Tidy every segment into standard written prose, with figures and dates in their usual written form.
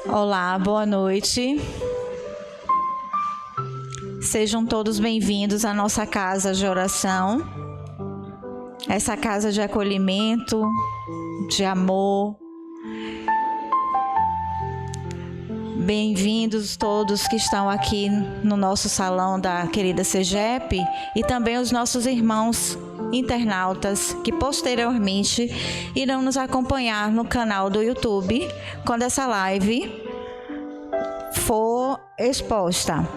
Olá, boa noite. Sejam todos bem-vindos à nossa casa de oração, essa casa de acolhimento, de amor. Bem-vindos todos que estão aqui no nosso salão da querida CEGEP e também os nossos irmãos internautas que posteriormente irão nos acompanhar no canal do YouTube quando essa live for exposta.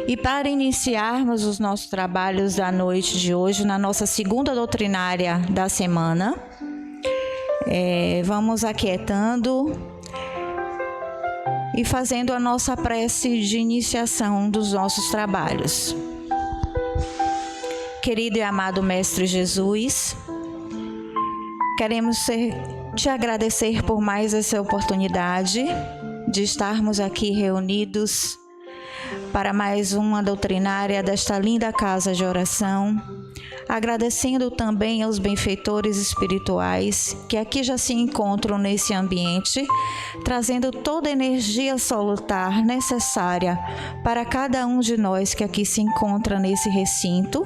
E para iniciarmos os nossos trabalhos da noite de hoje, na nossa segunda doutrinária da semana, vamos aquietando e fazendo a nossa prece de iniciação dos nossos trabalhos. Querido e amado Mestre Jesus, queremos te agradecer por mais essa oportunidade de estarmos aqui reunidos para mais uma doutrinária desta linda casa de oração, agradecendo também aos benfeitores espirituais que aqui já se encontram nesse ambiente, trazendo toda a energia salutar necessária para cada um de nós que aqui se encontra nesse recinto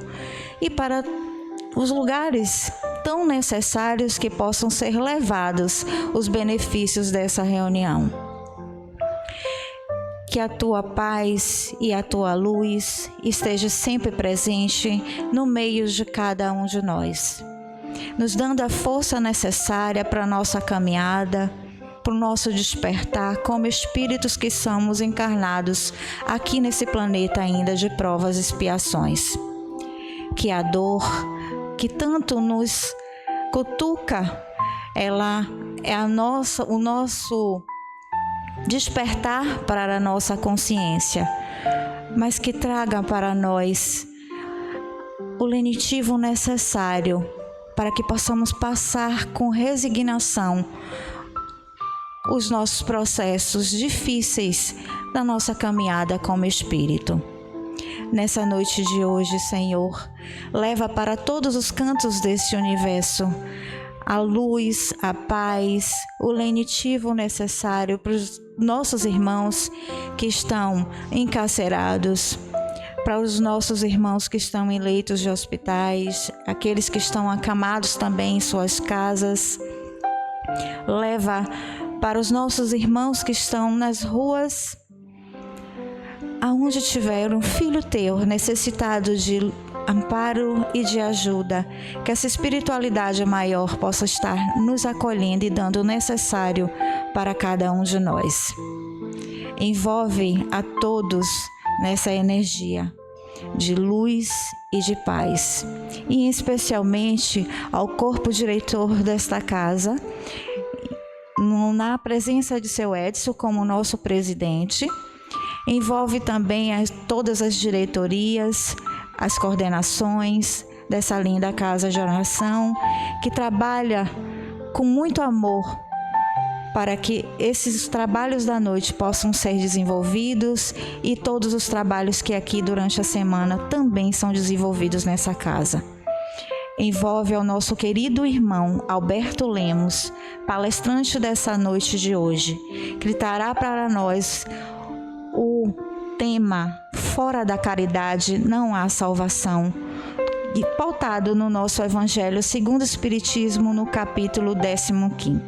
e para os lugares tão necessários que possam ser levados os benefícios dessa reunião. Que a tua paz e a tua luz esteja sempre presente no meio de cada um de nós, nos dando a força necessária para a nossa caminhada, para o nosso despertar como espíritos que somos encarnados aqui nesse planeta ainda de provas e expiações. Que a dor que tanto nos cutuca, ela é o nosso despertar para a nossa consciência, mas que traga para nós o lenitivo necessário para que possamos passar com resignação os nossos processos difíceis da nossa caminhada como espírito. Nessa noite de hoje, Senhor, leva para todos os cantos desse universo a luz, a paz, o lenitivo necessário para os nossos irmãos que estão encarcerados, para os nossos irmãos que estão em leitos de hospitais, aqueles que estão acamados também em suas casas. Leva para os nossos irmãos que estão nas ruas, aonde tiver um filho teu necessitado de amparo e de ajuda, que essa espiritualidade maior possa estar nos acolhendo e dando o necessário para cada um de nós. Envolve a todos nessa energia de luz e de paz, e especialmente ao corpo diretor desta casa, na presença de seu Edson como nosso presidente. Envolve também todas as diretorias, as coordenações dessa linda casa de oração, que trabalha com muito amor para que esses trabalhos da noite possam ser desenvolvidos e todos os trabalhos que aqui durante a semana também são desenvolvidos nessa casa. Envolve ao nosso querido irmão Alberto Lemos, palestrante dessa noite de hoje, que trará para nós o tema Fora da caridade não há salvação, e pautado no nosso Evangelho segundo o Espiritismo, no capítulo 15º.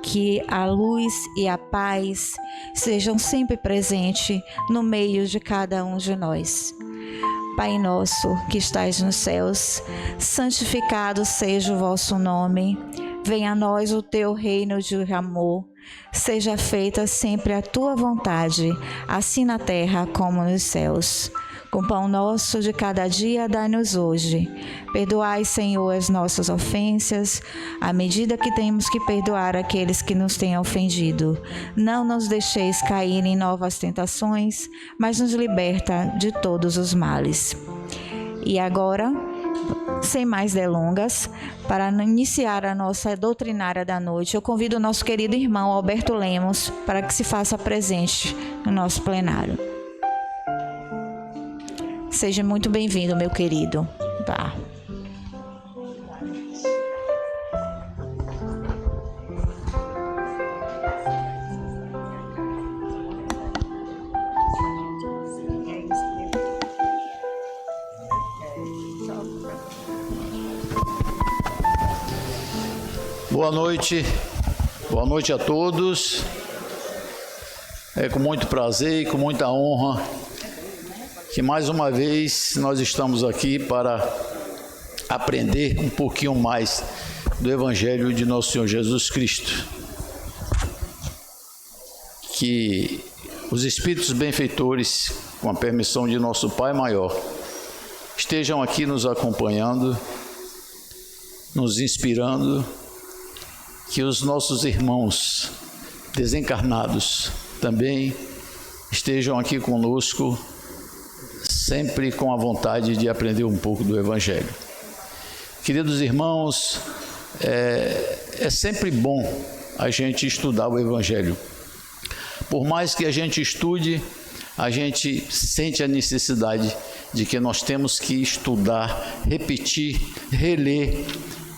Que a luz e a paz sejam sempre presentes no meio de cada um de nós. Pai nosso que estais nos céus, santificado seja o vosso nome. Venha a nós o teu reino de amor. Seja feita sempre a tua vontade, assim na terra como nos céus. Com o pão nosso de cada dia, dai-nos hoje. Perdoai, Senhor, as nossas ofensas, à medida que temos que perdoar aqueles que nos têm ofendido. Não nos deixeis cair em novas tentações, mas nos liberta de todos os males. E agora, sem mais delongas, para iniciar a nossa doutrinária da noite, eu convido o nosso querido irmão Alberto Lemos para que se faça presente no nosso plenário. Seja muito bem-vindo, meu querido. Tá. Boa noite a todos. É com muito prazer e com muita honra que mais uma vez nós estamos aqui para aprender um pouquinho mais do Evangelho de Nosso Senhor Jesus Cristo. Que os Espíritos benfeitores, com a permissão de nosso Pai Maior, estejam aqui nos acompanhando, nos inspirando, que os nossos irmãos desencarnados também estejam aqui conosco, sempre com a vontade de aprender um pouco do Evangelho. Queridos irmãos, é sempre bom a gente estudar o Evangelho. Por mais que a gente estude, a gente sente a necessidade de que nós temos que estudar, repetir, reler,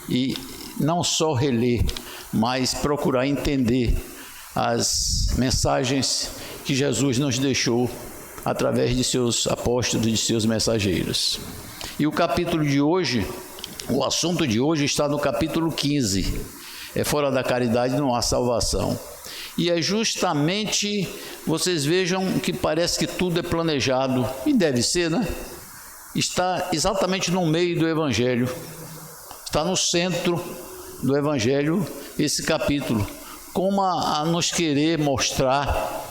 e não só reler, mas procurar entender as mensagens que Jesus nos deixou através de seus apóstolos, de seus mensageiros. E o capítulo de hoje, o assunto de hoje está no capítulo 15. Fora da caridade não há salvação. E é justamente, vocês vejam que parece que tudo é planejado, e deve ser, né? Está exatamente no meio do Evangelho, está no centro do Evangelho esse capítulo, como a nos querer mostrar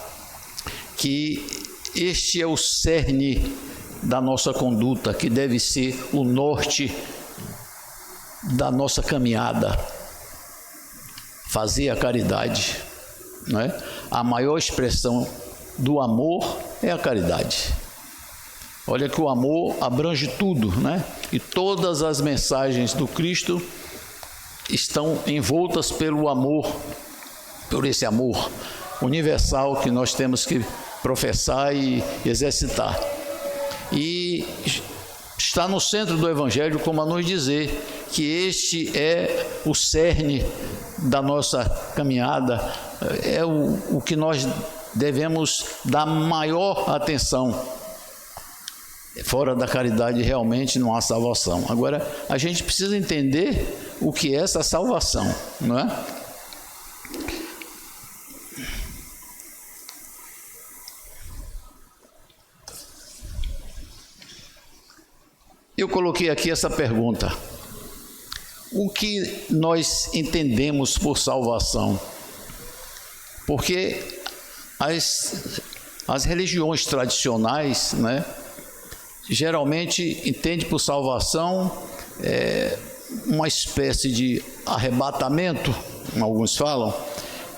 que este é o cerne da nossa conduta, que deve ser o norte da nossa caminhada, fazer a caridade, não é? A maior expressão do amor é a caridade. Olha que o amor abrange tudo, né? E todas as mensagens do Cristo estão envoltas pelo amor, por esse amor universal que nós temos que professar e exercitar. E está no centro do Evangelho, como a nos dizer que este é o cerne da nossa caminhada, é o que nós devemos dar maior atenção. Fora da caridade realmente não há salvação. Agora, a gente precisa entender o que é essa salvação, não é? Eu coloquei aqui essa pergunta: o que nós entendemos por salvação? Porque as religiões tradicionais, né, geralmente entende por salvação uma espécie de arrebatamento, alguns falam,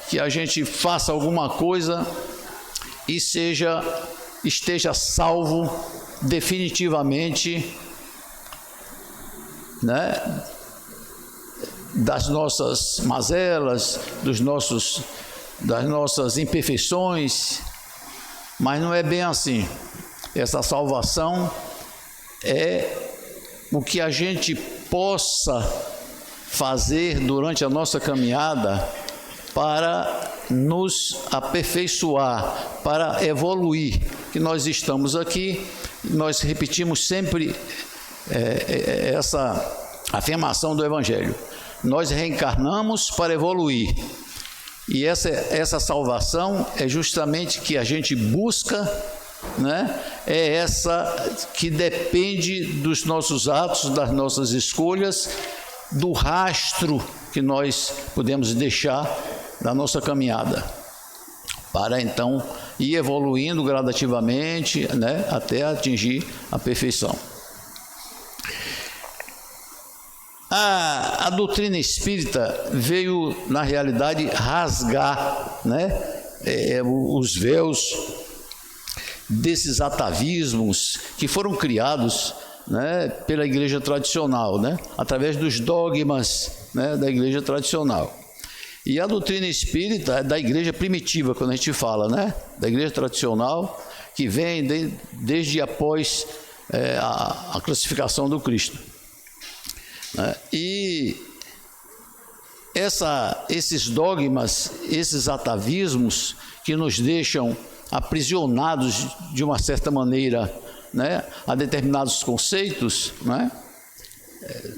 que a gente faça alguma coisa e esteja salvo definitivamente, né, das nossas mazelas, das nossas imperfeições, mas não é bem assim. Essa salvação é o que a gente possa fazer durante a nossa caminhada para nos aperfeiçoar, para evoluir. Que nós estamos aqui, nós repetimos sempre essa afirmação do Evangelho: nós reencarnamos para evoluir. E essa salvação é justamente que a gente busca, né? É essa que depende dos nossos atos, das nossas escolhas, do rastro que nós podemos deixar da nossa caminhada, para então ir evoluindo gradativamente, né, até atingir a perfeição. A doutrina espírita veio, na realidade, rasgar, né, os véus desses atavismos que foram criados, né, pela igreja tradicional, né, através dos dogmas, né, da igreja tradicional. E a doutrina espírita é da igreja primitiva, quando a gente fala, né, da igreja tradicional, que vem desde após a classificação do Cristo, né? E esses dogmas, esses atavismos que nos deixam aprisionados de uma certa maneira, né, a determinados conceitos, né,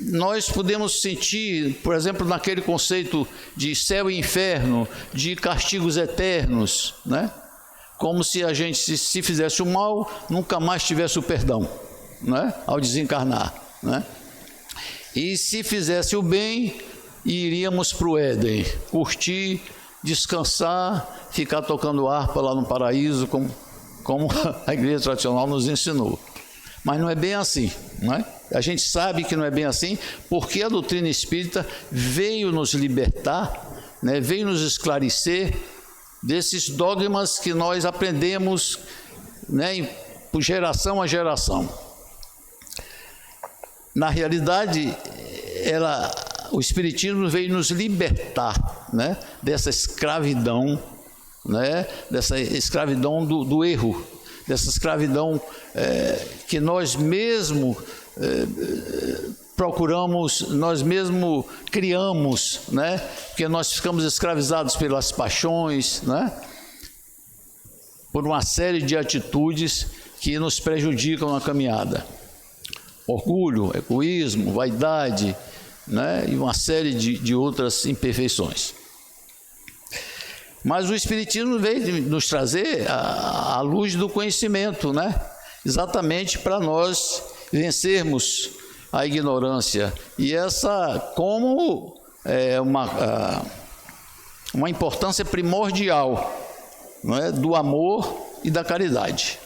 nós podemos sentir, por exemplo, naquele conceito de céu e inferno, de castigos eternos, né? Como se a gente, se fizesse o mal, nunca mais tivesse o perdão, né? Ao desencarnar, né? E se fizesse o bem, iríamos para o Éden, curtir, descansar, ficar tocando harpa lá no paraíso, como a igreja tradicional nos ensinou. Mas não é bem assim, não é? A gente sabe que não é bem assim, porque a doutrina espírita veio nos libertar, né? Veio nos esclarecer desses dogmas que nós aprendemos, né? Por geração a geração. Na realidade, o Espiritismo veio nos libertar, né? Dessa escravidão, né? Dessa escravidão do erro, dessa escravidão que nós mesmos procuramos, nós mesmos criamos, né? Porque nós ficamos escravizados pelas paixões, né? Por uma série de atitudes que nos prejudicam na caminhada. Orgulho, egoísmo, vaidade, né? E uma série de outras imperfeições. Mas o Espiritismo veio nos trazer a luz do conhecimento, né? Exatamente para nós vencermos a ignorância. E essa como uma importância primordial, não é? Do amor e da caridade.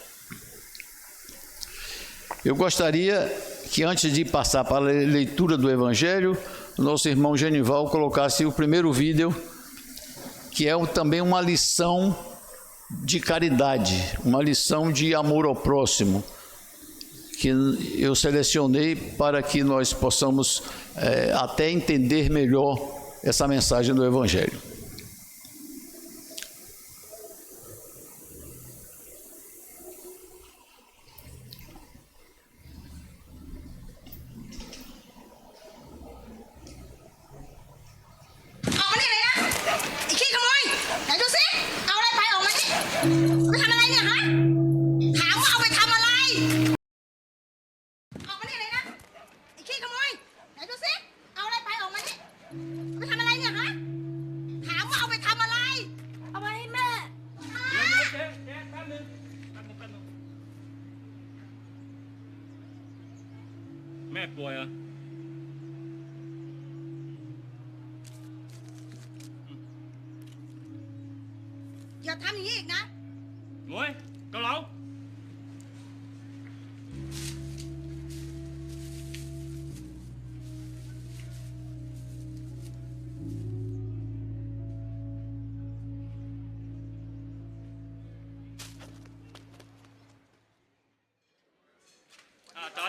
Eu gostaria que, antes de passar para a leitura do Evangelho, o nosso irmão Genival colocasse o primeiro vídeo, que é também uma lição de caridade, uma lição de amor ao próximo, que eu selecionei para que nós possamos até entender melhor essa mensagem do Evangelho.แม่ป่วยเหรออย่าทำอย่างนี้อีกนะ หน่วยเกาเหลา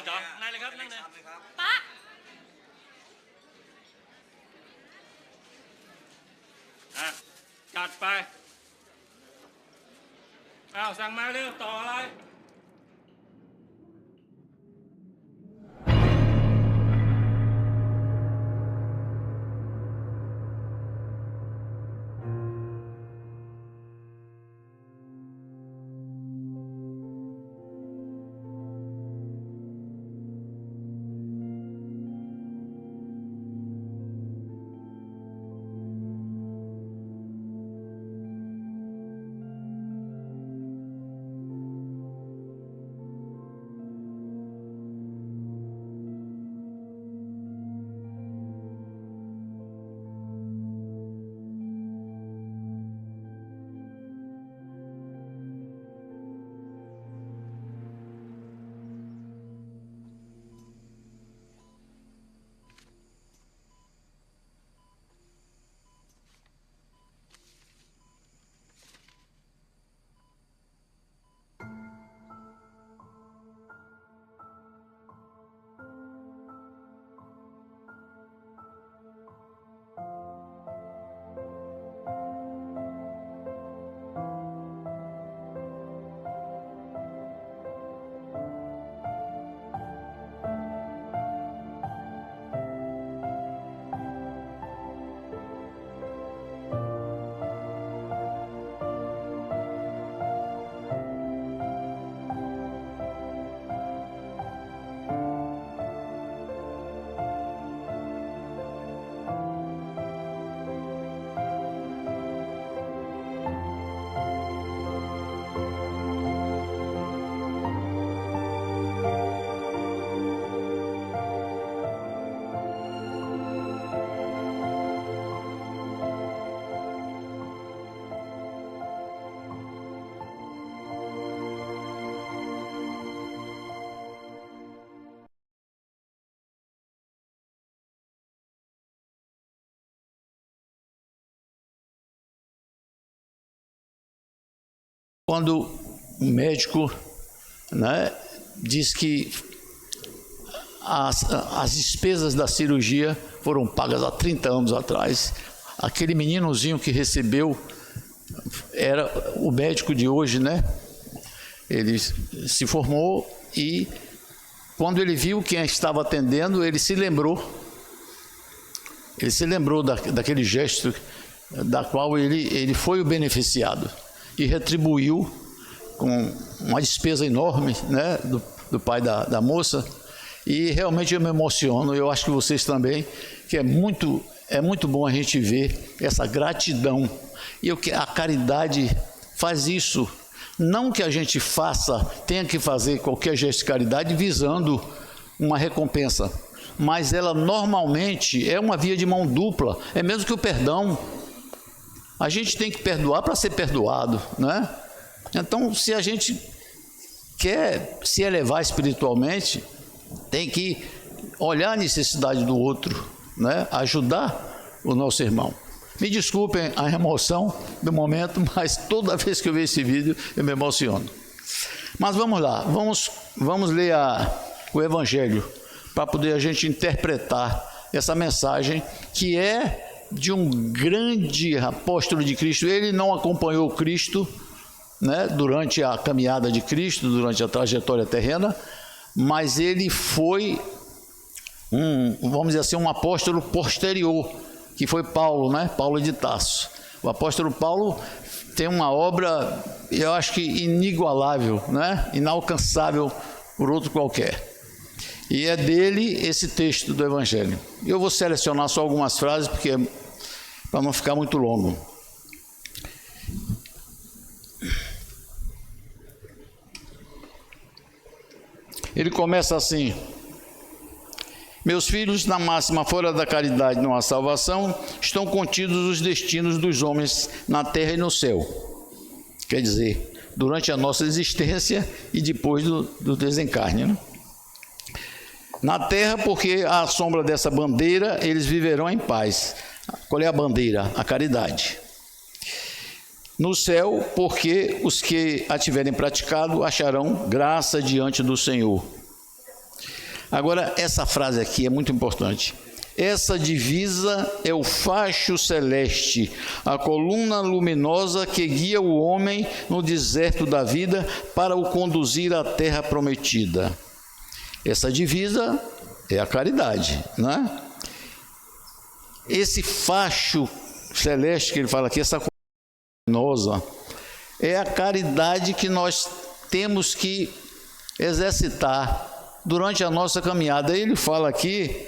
จ๋อนั่งเลยครับนั่งเลยป๊าจัดไปสั่งมาเร็วต่ออะไร quando o médico, né, diz que as despesas da cirurgia foram pagas há 30 anos atrás. Aquele meninozinho que recebeu era o médico de hoje, né? Ele se formou e quando ele viu quem estava atendendo, ele se lembrou daquele gesto da qual ele foi o beneficiado e retribuiu com uma despesa enorme, né, do pai da moça. E realmente eu me emociono, eu acho que vocês também, que é muito bom a gente ver essa gratidão. E a caridade faz isso. Não que a gente tenha que fazer qualquer gesto de caridade visando uma recompensa, mas ela normalmente é uma via de mão dupla, é mesmo que o perdão. A gente tem que perdoar para ser perdoado, né? Então, se a gente quer se elevar espiritualmente, tem que olhar a necessidade do outro, né? Ajudar o nosso irmão. Me desculpem a emoção do momento, mas toda vez que eu vejo esse vídeo eu me emociono. Mas vamos lá, vamos ler o Evangelho para poder a gente interpretar essa mensagem que é de um grande apóstolo de Cristo. Ele não acompanhou Cristo, né, durante a caminhada de Cristo, durante a trajetória terrena, mas ele foi vamos dizer assim, um apóstolo posterior, que foi Paulo, né? Paulo de Tarso. O apóstolo Paulo tem uma obra, eu acho que inigualável, né? Inalcançável por outro qualquer. E é dele esse texto do Evangelho. Eu vou selecionar só algumas frases, porque para não ficar muito longo. Ele começa assim: meus filhos, na máxima, fora da caridade não há salvação, estão contidos os destinos dos homens na terra e no céu. Quer dizer, durante a nossa existência e depois do desencarne, né? Na terra, porque à sombra dessa bandeira eles viverão em paz. Qual é a bandeira? A caridade. No céu, porque os que a tiverem praticado acharão graça diante do Senhor. Agora, essa frase aqui é muito importante. Essa divisa é o facho celeste, a coluna luminosa que guia o homem no deserto da vida para o conduzir à terra prometida. Essa divisa é a caridade, né? Esse facho celeste que ele fala aqui, essa coluna luminosa, é a caridade que nós temos que exercitar durante a nossa caminhada. Ele fala aqui: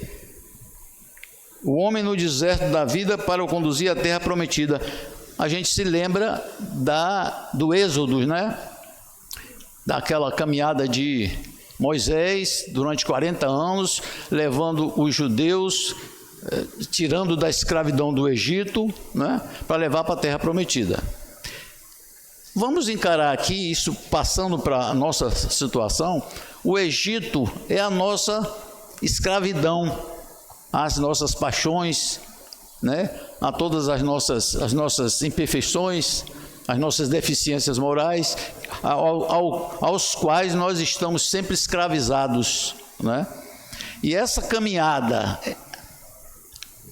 o homem no deserto da vida para o conduzir à terra prometida. A gente se lembra do Êxodo, né? Daquela caminhada de Moisés durante 40 anos, levando os judeus, tirando da escravidão do Egito, né? Para levar para a terra prometida. Vamos encarar aqui isso, passando para a nossa situação. O Egito é a nossa escravidão, as nossas paixões, né? A todas as nossas imperfeições, as nossas deficiências morais, aos quais nós estamos sempre escravizados, né? E essa caminhada,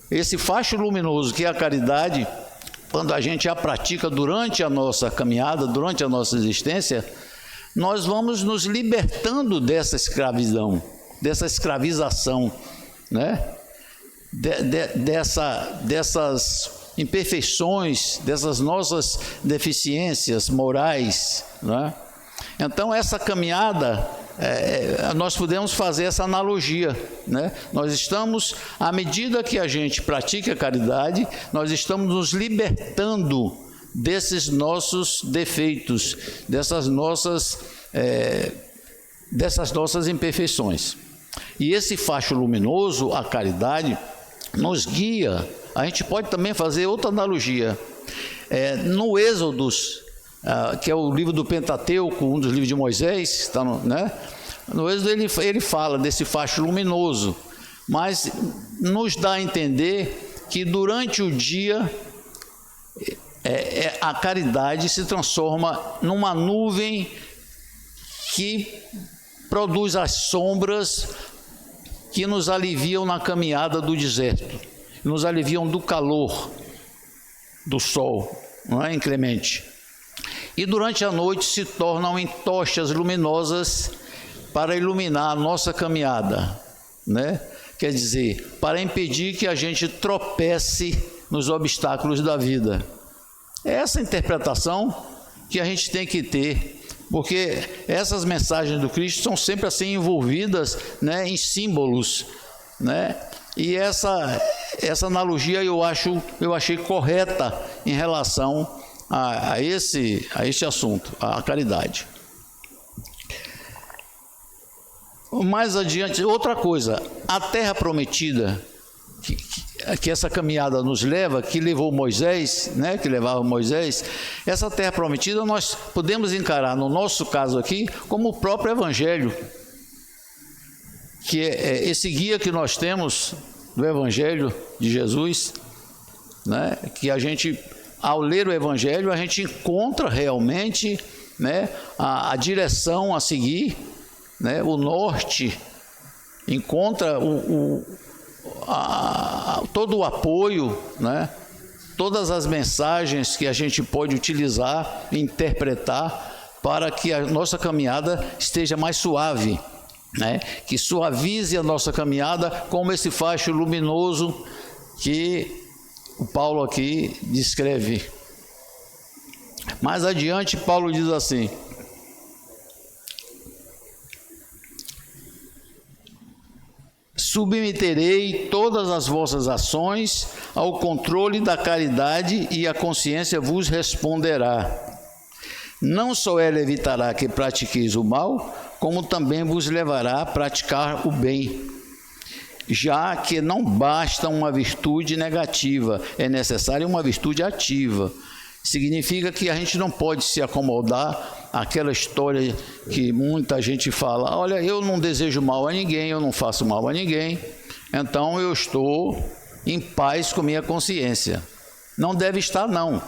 esse facho luminoso que é a caridade, quando a gente a pratica durante a nossa caminhada, durante a nossa existência, nós vamos nos libertando dessa escravidão, dessa escravização, né? Dessas imperfeições, dessas nossas deficiências morais, né? Então, essa caminhada, nós podemos fazer essa analogia, né? Nós estamos, à medida que a gente pratica a caridade, nós estamos nos libertando desses nossos defeitos, dessas nossas imperfeições. E esse facho luminoso, a caridade, nos guia. A gente pode também fazer outra analogia. No Êxodo, que é o livro do Pentateuco, um dos livros de Moisés, está né? No Êxodo ele fala desse facho luminoso, mas nos dá a entender que durante o dia a caridade se transforma numa nuvem que produz as sombras que nos aliviam na caminhada do deserto, nos aliviam do calor do sol, não é, inclemente. E durante a noite se tornam em tochas luminosas para iluminar a nossa caminhada, né? Quer dizer, para impedir que a gente tropece nos obstáculos da vida. É essa interpretação que a gente tem que ter, porque essas mensagens do Cristo são sempre assim envolvidas, né, em símbolos, né? E essa analogia eu achei correta em relação a esse assunto, a caridade. Mais adiante, outra coisa, a terra prometida que essa caminhada nos leva, que levou Moisés, né, que levava Moisés, essa terra prometida nós podemos encarar, no nosso caso aqui, como o próprio Evangelho, que é esse guia que nós temos do Evangelho de Jesus, né, que a gente, ao ler o Evangelho, a gente encontra realmente, né, a direção a seguir, né, o norte, encontra todo o apoio, né, todas as mensagens que a gente pode utilizar e interpretar para que a nossa caminhada esteja mais suave, né, que suavize a nossa caminhada como esse facho luminoso que o Paulo aqui descreve. Mais adiante, Paulo diz assim: submeterei todas as vossas ações ao controle da caridade e a consciência vos responderá. Não só ela evitará que pratiqueis o mal, como também vos levará a praticar o bem. Já que não basta uma virtude negativa, é necessária uma virtude ativa. Significa que a gente não pode se acomodar àquela história que muita gente fala: olha, eu não desejo mal a ninguém, eu não faço mal a ninguém, então eu estou em paz com minha consciência. Não deve estar, não,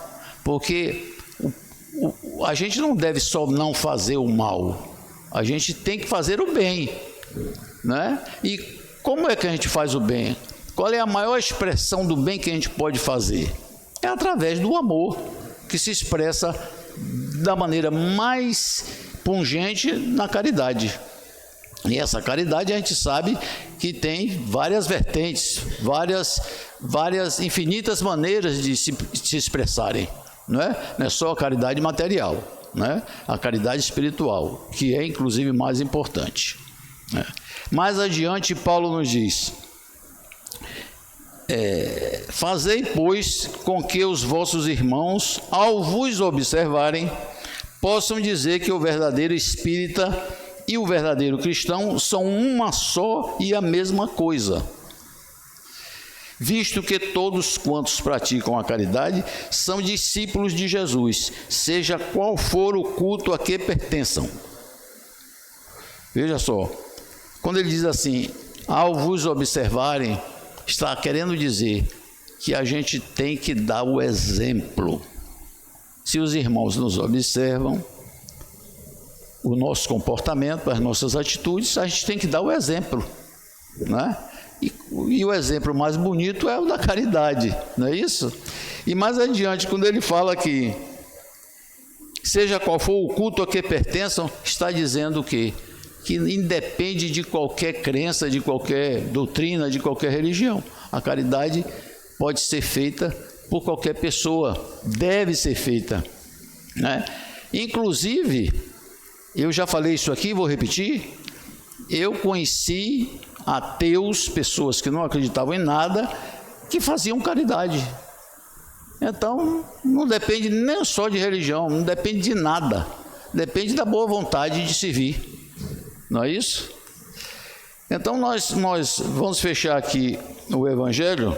porque a gente não deve só não fazer o mal, a gente tem que fazer o bem, né? E como é que a gente faz o bem? Qual é a maior expressão do bem que a gente pode fazer? É através do amor, que se expressa da maneira mais pungente na caridade. E essa caridade a gente sabe que tem várias vertentes, várias infinitas maneiras de se expressarem, não é só a caridade material, né? A caridade espiritual, que é inclusive mais importante, né? Mais adiante, Paulo nos diz: fazei, pois, com que os vossos irmãos, ao vos observarem, possam dizer que o verdadeiro espírita e o verdadeiro cristão são uma só e a mesma coisa, visto que todos quantos praticam a caridade são discípulos de Jesus, seja qual for o culto a que pertençam. Veja só, quando ele diz assim, ao vos observarem, está querendo dizer que a gente tem que dar o exemplo. Se os irmãos nos observam, o nosso comportamento, as nossas atitudes, a gente tem que dar o exemplo, né? E o exemplo mais bonito é o da caridade, não é isso? E mais adiante, quando ele fala que seja qual for o culto a que pertençam, está dizendo que independe de qualquer crença, de qualquer doutrina, de qualquer religião. A caridade pode ser feita por qualquer pessoa, deve ser feita, né? Inclusive, eu já falei isso aqui, vou repetir, eu conheci ateus, pessoas que não acreditavam em nada, que faziam caridade. Então, não depende nem só de religião, não depende de nada, depende da boa vontade de servir. Não é isso? Então nós vamos fechar aqui o Evangelho,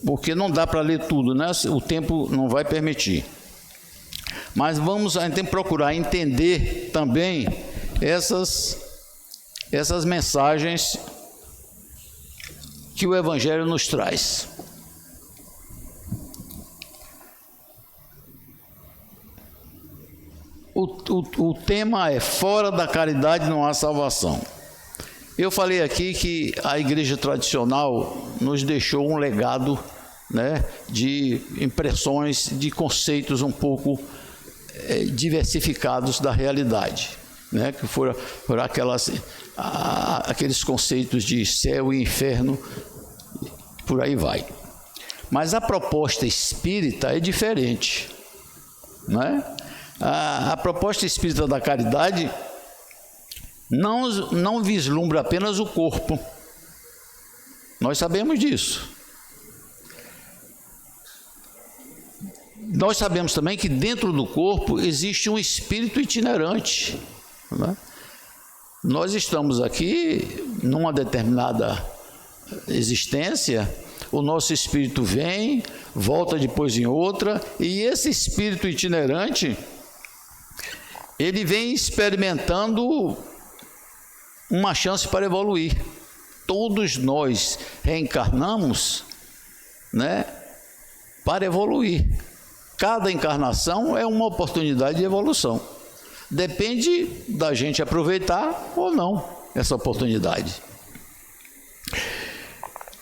porque não dá para ler tudo, né? O tempo não vai permitir. Mas a gente tem que procurar entender também essas mensagens que o Evangelho nos traz. o tema é fora da caridade não há salvação. Eu falei aqui que a igreja tradicional nos deixou um legado, né, de impressões, de conceitos um pouco diversificados da realidade, né, que foram aqueles conceitos de céu e inferno, por aí vai. Mas a proposta espírita é diferente, né? A proposta espírita da caridade não vislumbra apenas o corpo. Nós sabemos disso. Nós sabemos também que dentro do corpo existe um espírito itinerante, né? Nós estamos aqui numa determinada existência, o nosso espírito vem, volta depois em outra, e esse espírito itinerante, ele vem experimentando uma chance para evoluir. Todos nós reencarnamos, né, para evoluir. Cada encarnação é uma oportunidade de evolução. Depende da gente aproveitar ou não essa oportunidade.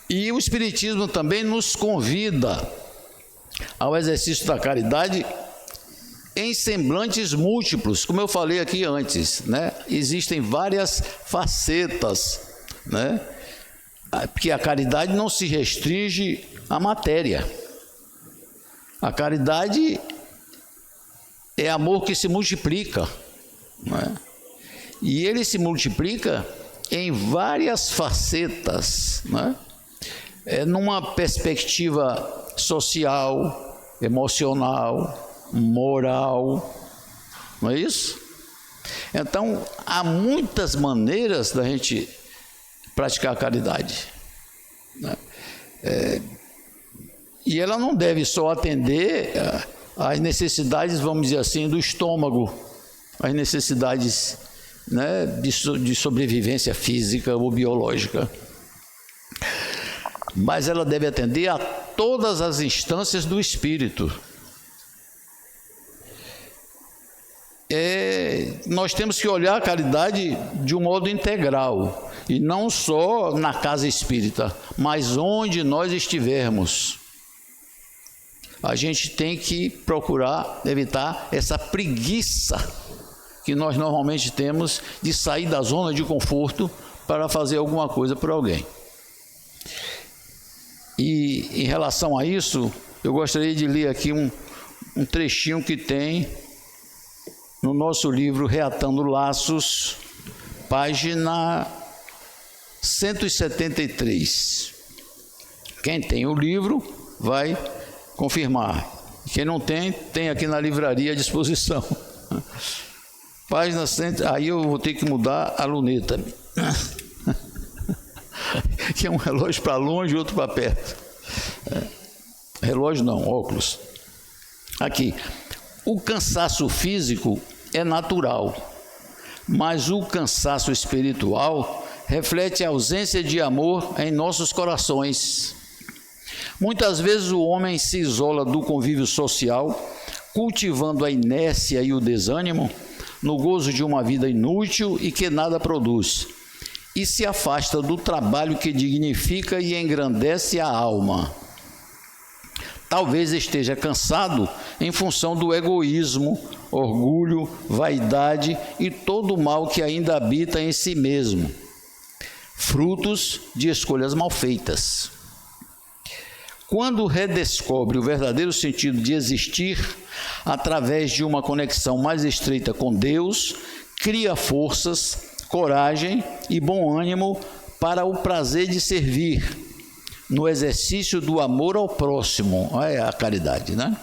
E o Espiritismo também nos convida ao exercício da caridade em semblantes múltiplos, como eu falei aqui antes, né? Existem várias facetas, né? Porque a caridade não se restringe à matéria. A caridade é amor que se multiplica, né? E ele se multiplica em várias facetas, né? Numa perspectiva social, emocional, moral, não é isso? Então, há muitas maneiras da gente praticar a caridade, né? E ela não deve só atender às necessidades, vamos dizer assim, do estômago, as necessidades, né, de sobrevivência física ou biológica, mas ela deve atender a todas as instâncias do espírito. Nós temos que olhar a caridade de um modo integral, e não só na casa espírita, mas onde nós estivermos. A gente tem que procurar evitar essa preguiça que nós normalmente temos de sair da zona de conforto para fazer alguma coisa por alguém. E em relação a isso, eu gostaria de ler aqui um trechinho que tem no nosso livro Reatando Laços, página 173. Quem tem o livro vai confirmar. Quem não tem, tem aqui na livraria à disposição. Página 100, aí eu vou ter que mudar a luneta. Que é um relógio para longe e outro para perto. Relógio não, óculos. Aqui. O cansaço físico é natural, mas o cansaço espiritual reflete a ausência de amor em nossos corações. Muitas vezes o homem se isola do convívio social, cultivando a inércia e o desânimo, no gozo de uma vida inútil e que nada produz, e se afasta do trabalho que dignifica e engrandece a alma. Talvez esteja cansado em função do egoísmo, orgulho, vaidade e todo o mal que ainda habita em si mesmo, frutos de escolhas mal feitas. Quando redescobre o verdadeiro sentido de existir através de uma conexão mais estreita com Deus, cria forças, coragem e bom ânimo para o prazer de servir, no exercício do amor ao próximo, é a caridade, né?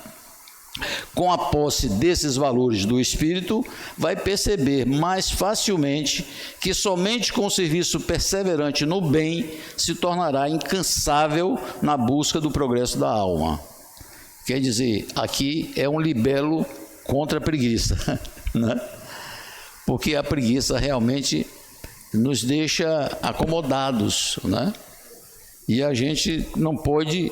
Com a posse desses valores do espírito, vai perceber mais facilmente que somente com o serviço perseverante no bem se tornará incansável na busca do progresso da alma. Quer dizer, aqui é um libelo contra a preguiça, né? Porque a preguiça realmente nos deixa acomodados, né? E a gente não pode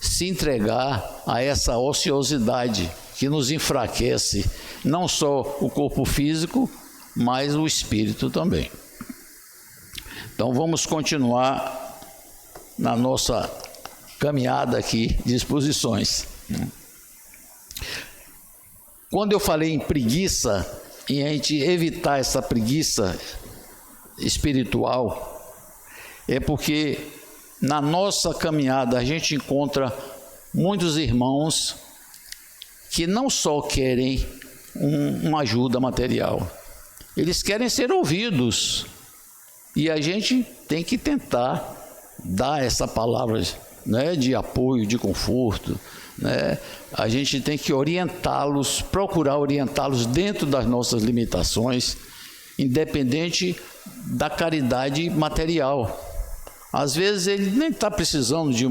se entregar a essa ociosidade que nos enfraquece, não só o corpo físico, mas o espírito também. Então vamos continuar na nossa caminhada aqui de exposições. Quando eu falei em preguiça, e a gente evitar essa preguiça espiritual, é porque na nossa caminhada a gente encontra muitos irmãos que não só querem uma ajuda material, eles querem ser ouvidos, e a gente tem que tentar dar essa palavra, né, de apoio, de conforto, né? A gente tem que orientá-los, procurar orientá-los dentro das nossas limitações, independente da caridade material. Às vezes ele nem está precisando de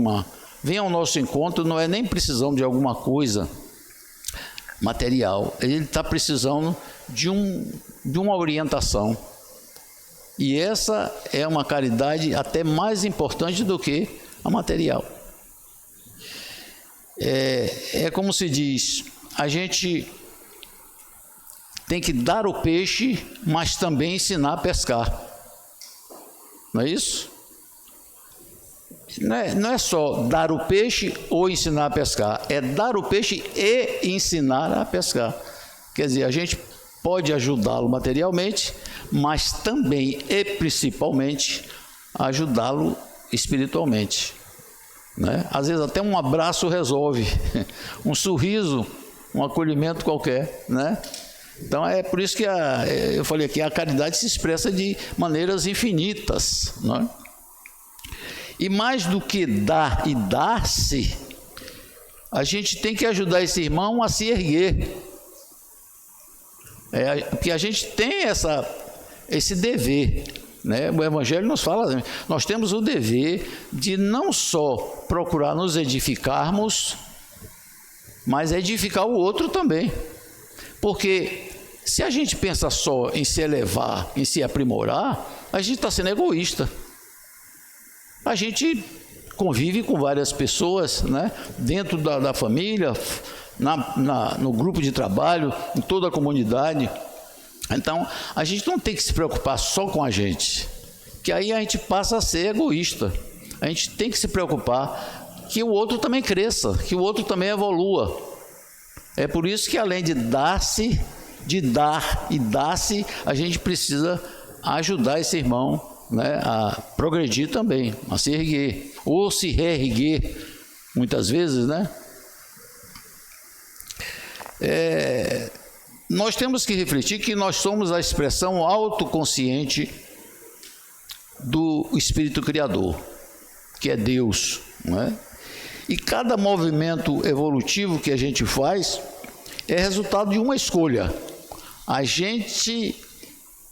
vem ao nosso encontro, não é nem precisando de alguma coisa material, ele está precisando de uma orientação. E essa é uma caridade até mais importante do que a material. É como se diz, a gente tem que dar o peixe, mas também ensinar a pescar. Não é isso? Não é só dar o peixe ou ensinar a pescar, é dar o peixe e ensinar a pescar. Quer dizer, a gente pode ajudá-lo materialmente, mas também e principalmente ajudá-lo espiritualmente, né? Às vezes até um abraço resolve, um sorriso, um acolhimento qualquer, né? Então é por isso que eu falei aqui, a caridade se expressa de maneiras infinitas, né? E mais do que dar e dar-se, a gente tem que ajudar esse irmão a se erguer. Porque a gente tem esse dever, né? O Evangelho nos fala, nós temos o dever de não só procurar nos edificarmos, mas edificar o outro também. Porque se a gente pensa só em se elevar, em se aprimorar, a gente está sendo egoísta. A gente convive com várias pessoas, né? Dentro da família, no grupo de trabalho, em toda a comunidade. Então, a gente não tem que se preocupar só com a gente, que aí a gente passa a ser egoísta. A gente tem que se preocupar que o outro também cresça, que o outro também evolua. É por isso que, além de dar-se, de dar e dar-se, a gente precisa ajudar esse irmão, né, a progredir também, a se erguer, ou se reerguer, muitas vezes, né? Nós temos que refletir que nós somos a expressão autoconsciente do Espírito Criador, que é Deus, não é? E cada movimento evolutivo que a gente faz é resultado de uma escolha. A gente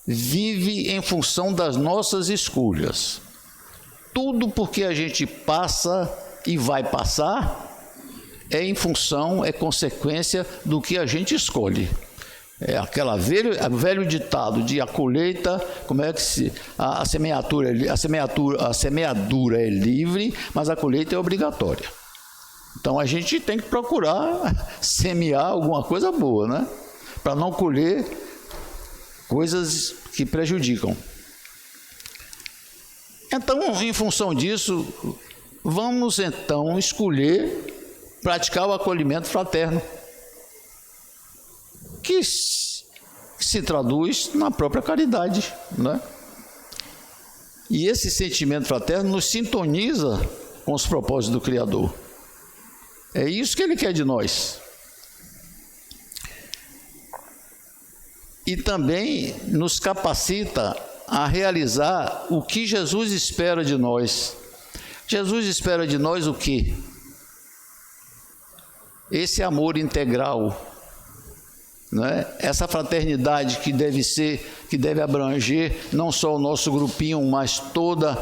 vive em função das nossas escolhas. Tudo porque a gente passa e vai passar é consequência do que a gente escolhe. É aquela velho ditado de a colheita, como é que a semeadura é livre, mas a colheita é obrigatória. Então a gente tem que procurar semear alguma coisa boa, né? Para não colher coisas que prejudicam. Então, em função disso, vamos então escolher praticar o acolhimento fraterno, que se traduz na própria caridade, né? E esse sentimento fraterno nos sintoniza com os propósitos do Criador. É isso que Ele quer de nós. E também nos capacita a realizar o que Jesus espera de nós. Jesus espera de nós o quê? Esse amor integral, né? Essa fraternidade que deve abranger não só o nosso grupinho, mas todos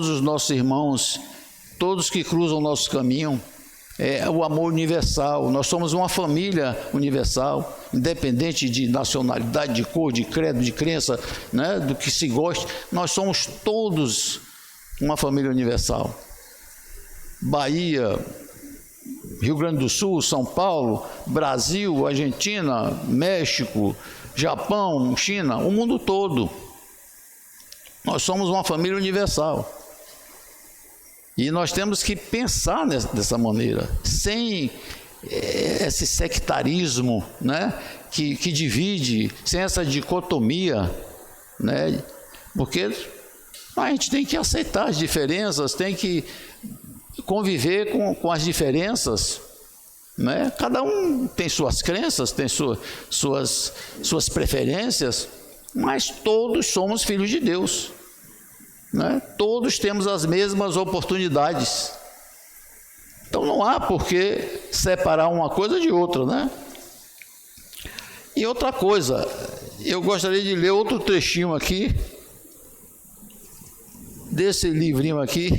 os nossos irmãos, todos que cruzam o nosso caminho. É o amor universal. Nós somos uma família universal, independente de nacionalidade, de cor, de credo, de crença, né, do que se goste. Nós somos todos uma família universal. Bahia, Rio Grande do Sul, São Paulo, Brasil, Argentina, México, Japão, China, o mundo todo. Nós somos uma família universal. E nós temos que pensar dessa maneira, sem esse sectarismo, né, que divide, sem essa dicotomia, né, porque a gente tem que aceitar as diferenças, tem que conviver com as diferenças, né? Cada um tem suas crenças, tem suas preferências, mas todos somos filhos de Deus, né? Todos temos as mesmas oportunidades. Então não há por que separar uma coisa de outra, né? E outra coisa, eu gostaria de ler outro trechinho aqui, desse livrinho aqui.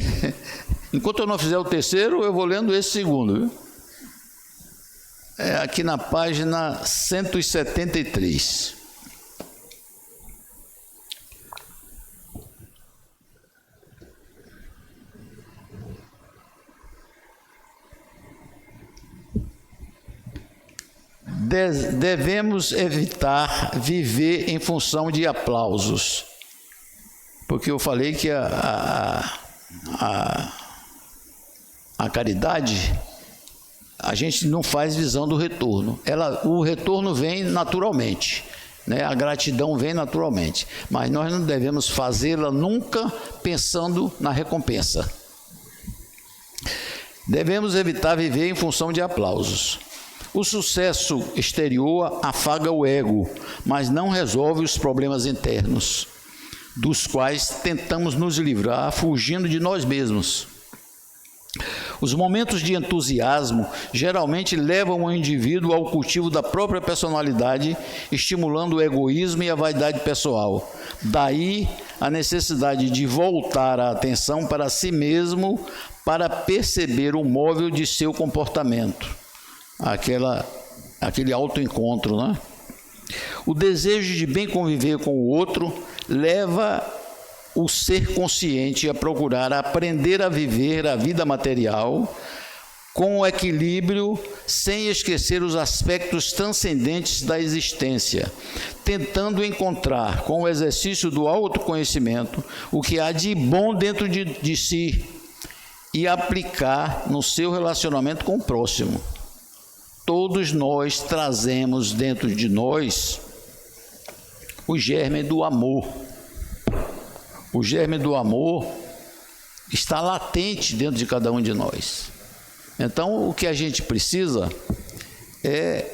Enquanto eu não fizer o terceiro, eu vou lendo esse segundo, viu? É aqui na página 173. Devemos evitar viver em função de aplausos, porque eu falei que a caridade, a gente não faz visão do retorno. O retorno vem naturalmente, né? A gratidão vem naturalmente, mas nós não devemos fazê-la nunca pensando na recompensa. Devemos evitar viver em função de aplausos. O sucesso exterior afaga o ego, mas não resolve os problemas internos, dos quais tentamos nos livrar fugindo de nós mesmos. Os momentos de entusiasmo geralmente levam o indivíduo ao cultivo da própria personalidade, estimulando o egoísmo e a vaidade pessoal. Daí a necessidade de voltar a atenção para si mesmo para perceber o móvel de seu comportamento. Aquele autoencontro, né? O desejo de bem conviver com o outro leva o ser consciente a procurar aprender a viver a vida material com equilíbrio, sem esquecer os aspectos transcendentes da existência, tentando encontrar, com o exercício do autoconhecimento, o que há de bom dentro de si e aplicar no seu relacionamento com o próximo. Todos nós trazemos dentro de nós o germe do amor. O germe do amor está latente dentro de cada um de nós. Então, o que a gente precisa é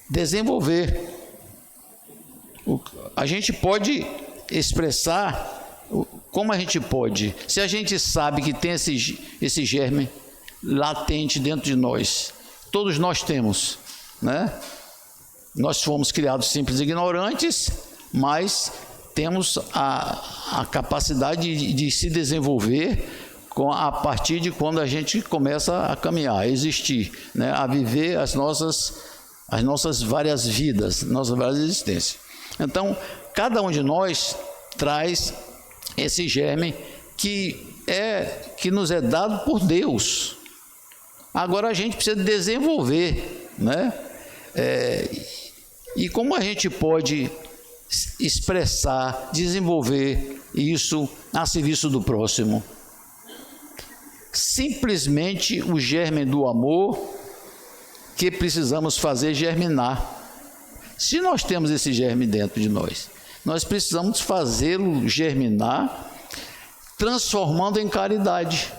desenvolver. A gente pode expressar, como a gente pode, se a gente sabe que tem esse germe latente dentro de nós. Todos nós temos, né? Nós fomos criados simples e ignorantes, mas temos a capacidade de se desenvolver a partir de quando a gente começa a caminhar, a existir, né? A viver as nossas várias vidas, nossas várias existências. Então, cada um de nós traz esse germe que nos é dado por Deus. Agora a gente precisa desenvolver, né? E como a gente pode expressar, desenvolver isso a serviço do próximo? Simplesmente o germe do amor que precisamos fazer germinar. Se nós temos esse germe dentro de nós, nós precisamos fazê-lo germinar, transformando em caridade.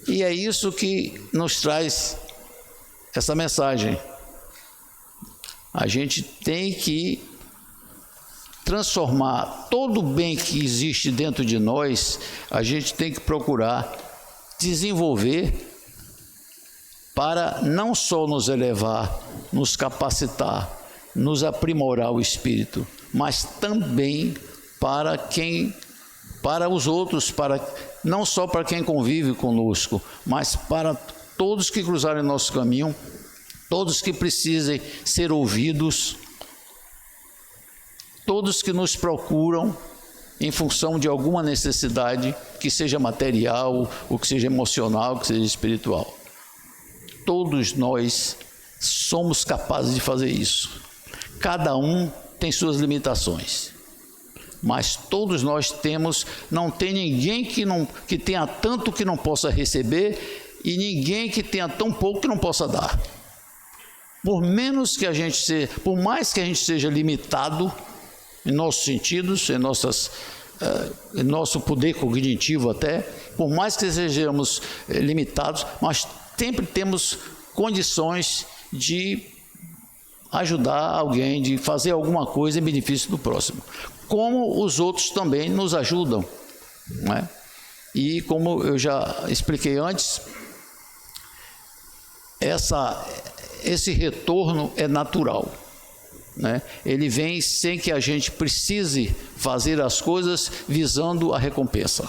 E é isso que nos traz essa mensagem. A gente tem que transformar todo o bem que existe dentro de nós, a gente tem que procurar desenvolver para não só nos elevar, nos capacitar, nos aprimorar o espírito, mas também para os outros, não só para quem convive conosco, mas para todos que cruzarem nosso caminho, todos que precisem ser ouvidos, todos que nos procuram, em função de alguma necessidade, que seja material, ou que seja emocional, que seja espiritual. Todos nós somos capazes de fazer isso. Cada um tem suas limitações, mas todos nós temos. Não tem ninguém que tenha tanto que não possa receber, e ninguém que tenha tão pouco que não possa dar. Por mais que a gente seja limitado em nossos sentidos, em nosso poder cognitivo até, por mais que sejamos limitados, mas sempre temos condições de ajudar alguém, de fazer alguma coisa em benefício do próximo. Como os outros também nos ajudam, não é? E como eu já expliquei antes, esse retorno é natural, né? Ele vem sem que a gente precise fazer as coisas visando a recompensa.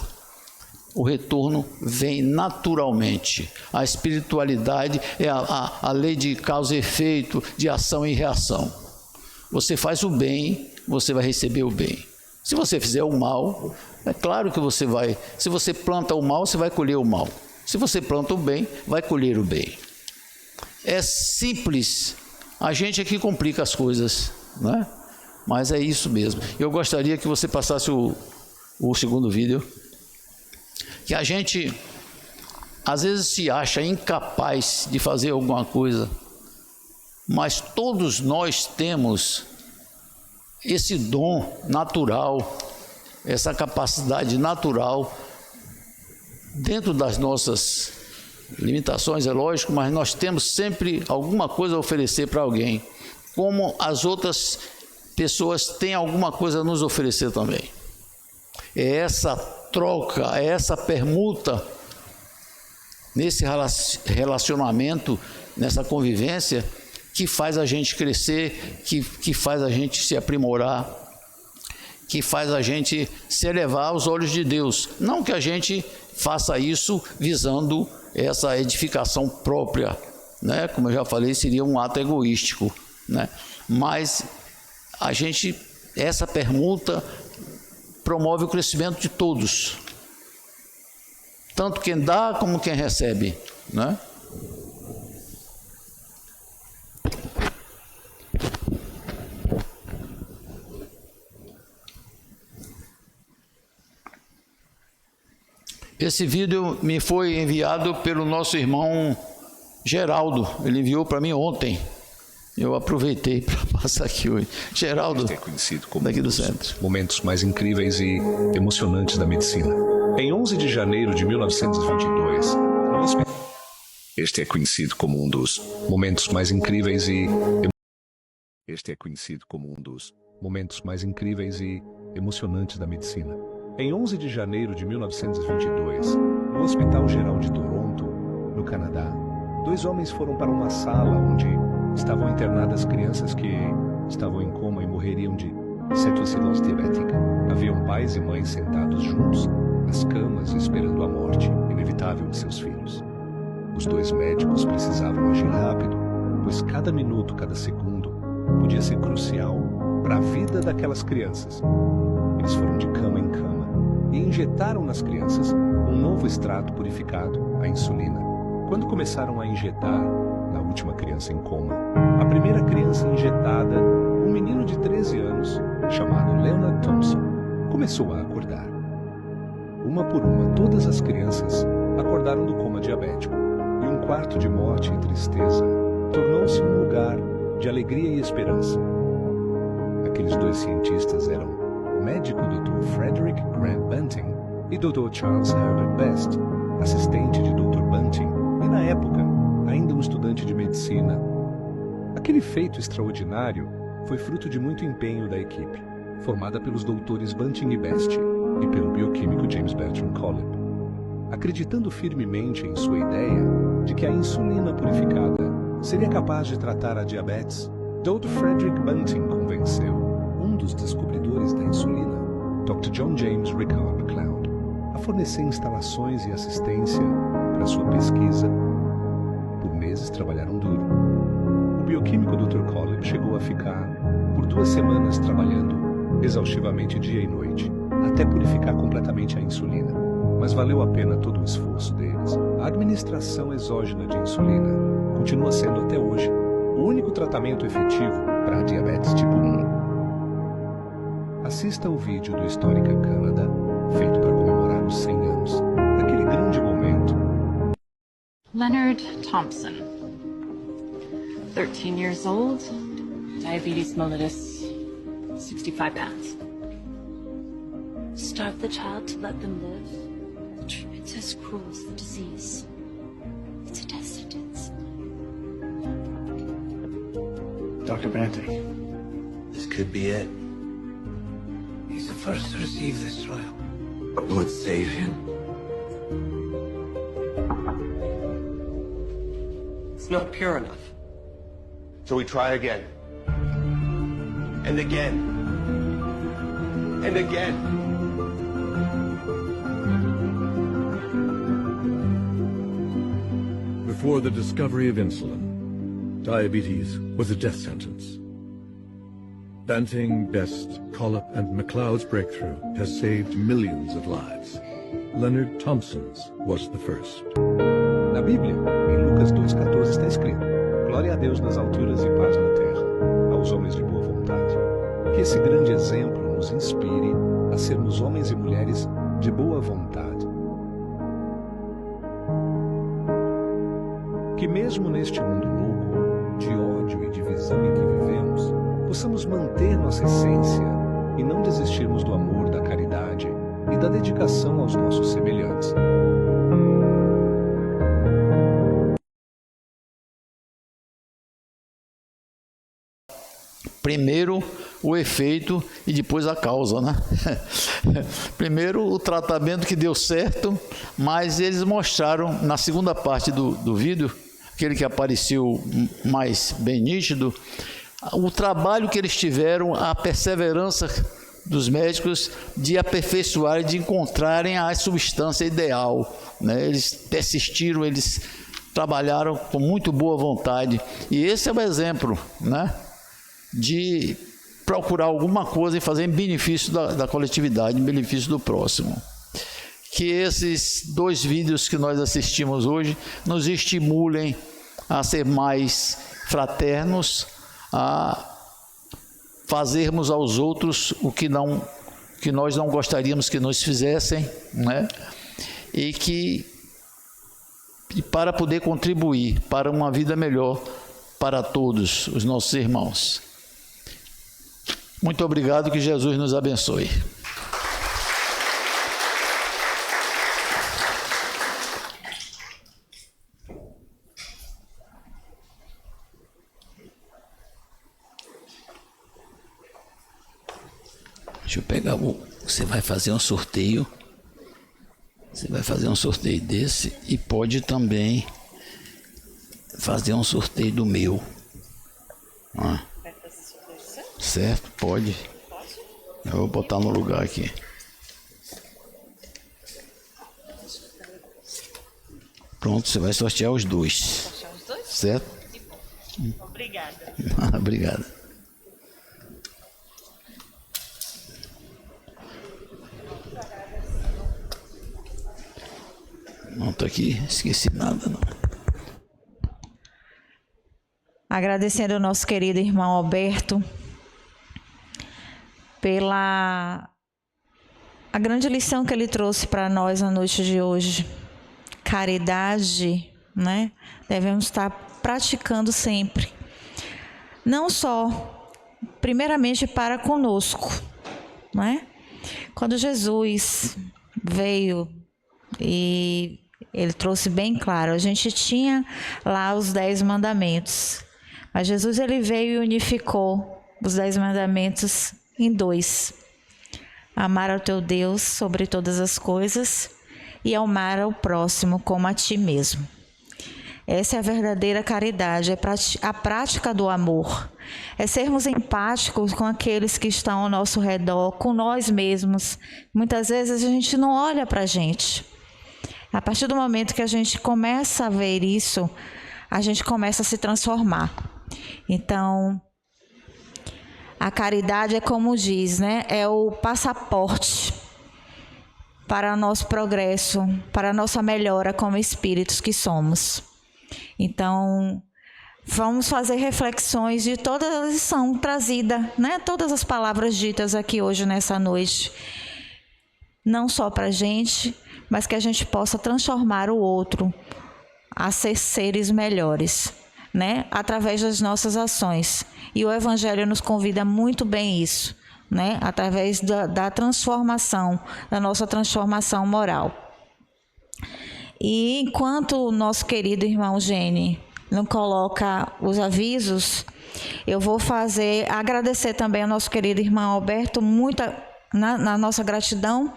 O retorno vem naturalmente. A espiritualidade é a lei de causa e efeito, de ação e reação. Você faz o bem, você vai receber o bem. Se você fizer o mal, é claro que você vai. Se você planta o mal, você vai colher o mal. Se você planta o bem, vai colher o bem. É simples. A gente aqui complica as coisas, né? Mas é isso mesmo. Eu gostaria que você passasse o segundo vídeo. Que a gente às vezes se acha incapaz de fazer alguma coisa, mas todos nós temos esse dom natural, essa capacidade natural, dentro das nossas limitações, é lógico, mas nós temos sempre alguma coisa a oferecer para alguém, como as outras pessoas têm alguma coisa a nos oferecer também. É essa troca, é essa permuta, nesse relacionamento, nessa convivência, que faz a gente crescer, que faz a gente se aprimorar, que faz a gente se elevar aos olhos de Deus. Não que a gente faça isso visando essa edificação própria, né? Como eu já falei, seria um ato egoístico, né? Mas essa permuta promove o crescimento de todos, tanto quem dá como quem recebe, né? Esse vídeo me foi enviado pelo nosso irmão Geraldo. Ele enviou para mim ontem. Eu aproveitei para passar aqui hoje. Geraldo, é conhecido como daqui do centro. Momentos mais incríveis e emocionantes da medicina. Em 11 de janeiro de 1922, este é conhecido como um dos momentos mais incríveis e emocionantes da medicina. Em 11 de janeiro de 1922, no Hospital Geral de Toronto, no Canadá, 2 homens foram para uma sala onde estavam internadas crianças que estavam em coma e morreriam de cetoacidose diabética. Haviam pais e mães sentados juntos nas camas esperando a morte inevitável de seus filhos. Os 2 médicos precisavam agir rápido, pois cada minuto, cada segundo podia ser crucial para a vida daquelas crianças. Eles foram de cama em cama e injetaram nas crianças um novo extrato purificado, a insulina. Quando começaram a injetar na última criança em coma, a primeira criança injetada, um menino de 13 anos, chamado Leonard Thompson, começou a acordar. Uma por uma, todas as crianças acordaram do coma diabético, e um quarto de morte e tristeza tornou-se um lugar de alegria e esperança. Aqueles 2 cientistas eram o médico Dr. Frederick Grant Bunting e Dr. Charles Herbert Best, assistente de Dr. Bunting e, na época, ainda um estudante de medicina. Aquele feito extraordinário foi fruto de muito empenho da equipe, formada pelos doutores Bunting e Best e pelo bioquímico James Bertrand Collip. Acreditando firmemente em sua ideia de que a insulina purificada seria capaz de tratar a diabetes, Dr. Frederick Bunting convenceu um dos descobridores da insulina, Dr. John James Ricard MacLeod, a fornecer instalações e assistência para sua pesquisa. Por meses trabalharam duro. O bioquímico Dr. Collip chegou a ficar por 2 semanas trabalhando exaustivamente dia e noite, até purificar completamente a insulina. Mas valeu a pena todo o esforço deles. A administração exógena de insulina continua sendo até hoje o único tratamento efetivo para a diabetes tipo 1. Assista o vídeo do Histórica Canadá, feito para comemorar os 100 anos daquele grande momento. Leonard Thompson, 13 years old, diabetes mellitus, 65 pounds. Starve the child to let them live? The treatment's as cruel as the disease. It's a death sentence. Dr. Banting, this could be it. He's the first to receive this trial. But will it save him? It's not pure enough. So we try again. And again. And again. Before the discovery of insulin, diabetes was a death sentence. Banting, Best, Collip, and MacLeod's breakthrough has saved millions of lives. Leonard Thompson's was the first. Na Bíblia, em Lucas 2,14 está escrito: Glória a Deus nas alturas e paz na terra, aos homens de boa vontade. Que esse grande exemplo nos inspire a sermos homens e mulheres de boa vontade. Que mesmo neste mundo louco, de ódio e divisão em que vivemos, possamos manter nossa essência e não desistirmos do amor, da caridade e da dedicação aos nossos semelhantes. Primeiro o efeito e depois a causa, né? Primeiro o tratamento que deu certo, mas eles mostraram na segunda parte do vídeo, aquele que apareceu mais bem nítido, o trabalho que eles tiveram, a perseverança dos médicos de aperfeiçoar e de encontrarem a substância ideal, né? Eles persistiram, eles trabalharam com muito boa vontade, e esse é o exemplo, né, de procurar alguma coisa e fazer em benefício da coletividade, em benefício do próximo. Que esses 2 vídeos que nós assistimos hoje nos estimulem a ser mais fraternos, a fazermos aos outros o que nós não gostaríamos que nos fizessem, né? E para poder contribuir para uma vida melhor para todos os nossos irmãos. Muito obrigado, que Jesus nos abençoe. Deixa eu pegar você vai fazer um sorteio. Você vai fazer um sorteio desse e pode também fazer um sorteio do meu. Ah. Certo? Pode. Eu vou botar no lugar aqui. Pronto, você vai sortear os 2. Sortear os 2? Certo? Obrigada. Obrigado. Não tô aqui, esqueci nada não. Agradecendo ao nosso querido irmão Alberto pela a grande lição que ele trouxe para nós na noite de hoje. Caridade, né? Devemos estar praticando sempre. Não só, primeiramente, para conosco, né? Quando Jesus veio e ele trouxe bem claro, a gente tinha lá os 10 mandamentos, mas Jesus ele veio e unificou os 10 mandamentos em 2. Amar ao teu Deus sobre todas as coisas e amar ao próximo como a ti mesmo. Essa é a verdadeira caridade, é a prática do amor. É sermos empáticos com aqueles que estão ao nosso redor, com nós mesmos. Muitas vezes a gente não olha para a gente. A partir do momento que a gente começa a ver isso, a gente começa a se transformar. Então, a caridade é como diz, né? É o passaporte para o nosso progresso, para a nossa melhora como espíritos que somos. Então, vamos fazer reflexões de toda a lição trazida, né? Todas as palavras ditas aqui hoje, nessa noite. Não só para a gente, mas que a gente possa transformar o outro a ser seres melhores, né? Através das nossas ações. E o Evangelho nos convida muito bem isso, né? Através da transformação, da nossa transformação moral. E enquanto o nosso querido irmão Gene não coloca os avisos, eu vou agradecer também ao nosso querido irmão Alberto, na nossa gratidão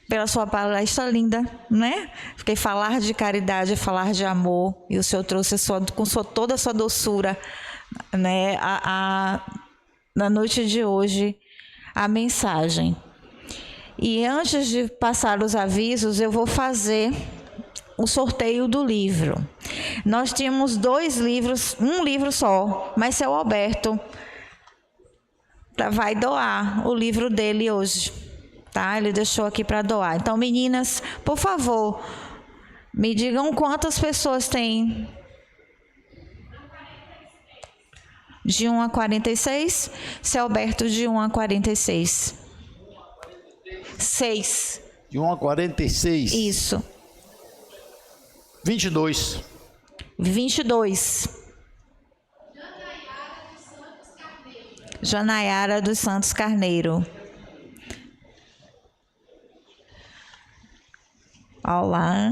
pela sua palestra linda, né? Porque falar de caridade é falar de amor, e o senhor trouxe com toda a sua doçura, né? Na noite de hoje, a mensagem. E antes de passar os avisos, eu vou fazer o sorteio do livro. Nós tínhamos 2 livros, um livro só, mas seu Alberto vai doar o livro dele hoje, tá? Ele deixou aqui para doar. Então, meninas, por favor, me digam quantas pessoas tem. De 1 a 46? Seu Alberto, de 1 a 46. 6. De 1 a 46? Isso. 22. 22. Janayara dos Santos Carneiro. Olá.